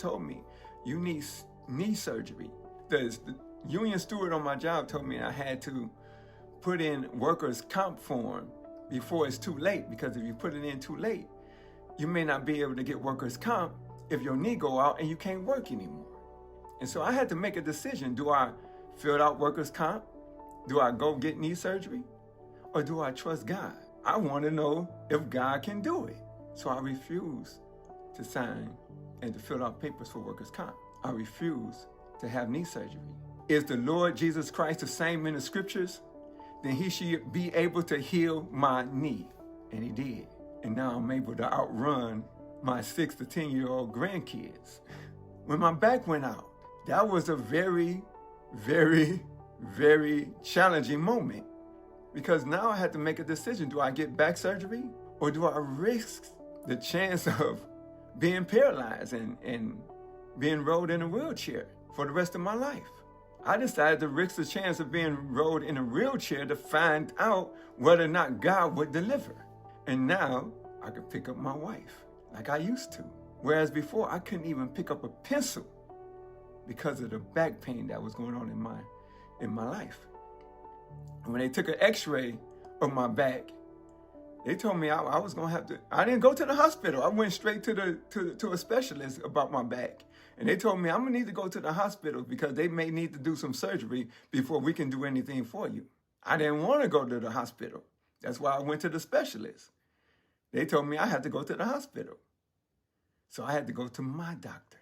told me, you need knee surgery. The union steward on my job told me I had to put in workers' comp form before it's too late, because if you put it in too late, you may not be able to get workers' comp if your knee go out and you can't work anymore. And so I had to make a decision. Do I fill out workers' comp? Do I go get knee surgery? Or do I trust God? I want to know if God can do it. So I refuse to sign and to fill out papers for workers' comp. I refuse to have knee surgery. Is the Lord Jesus Christ the same in the scriptures? Then he should be able to heal my knee. And he did. And now I'm able to outrun my 6 to 10-year-old grandkids. When my back went out, that was a very, very, very challenging moment, because now I had to make a decision. Do I get back surgery, or do I risk the chance of being paralyzed and being rolled in a wheelchair for the rest of my life? I decided to risk the chance of being rolled in a wheelchair to find out whether or not God would deliver. And now I could pick up my wife like I used to. Whereas before I couldn't even pick up a pencil because of the back pain that was going on in my life. And when they took an x-ray of my back, they told me I was gonna have to, I didn't go to the hospital. I went straight to a specialist about my back. And they told me I'm gonna need to go to the hospital because they may need to do some surgery before we can do anything for you. I didn't want to go to the hospital. That's why I went to the specialist. They told me I had to go to the hospital. So I had to go to my doctor,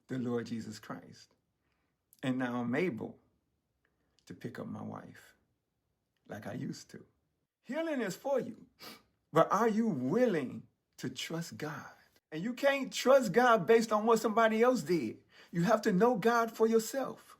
the Lord Jesus Christ. And now I'm able to pick up my wife like I used to. Healing is for you, but are you willing to trust God? And you can't trust God based on what somebody else did. You have to know God for yourself.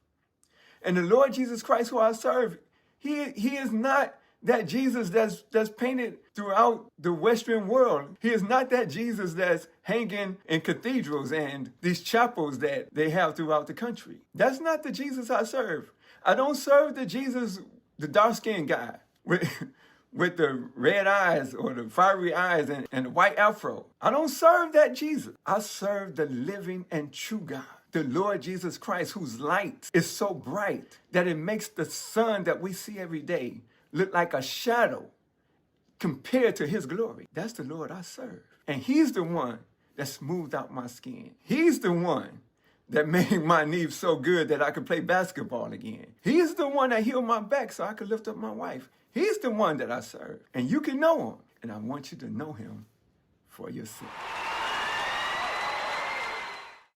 And the Lord Jesus Christ, who I serve, he is not that Jesus that's painted throughout the Western world. He is not that Jesus that's hanging in cathedrals and these chapels that they have throughout the country. That's not the Jesus I serve. I don't serve the Jesus, the dark-skinned guy with the red eyes or the fiery eyes and the white afro. I don't serve that Jesus. I serve the living and true God, the Lord Jesus Christ, whose light is so bright that it makes the sun that we see every day look like a shadow compared to his glory. That's the Lord I serve. And he's the one that smoothed out my skin. He's the one that made my knees so good that I could play basketball again. He's the one that healed my back so I could lift up my wife. He's the one that I serve. And you can know him. And I want you to know him for yourself.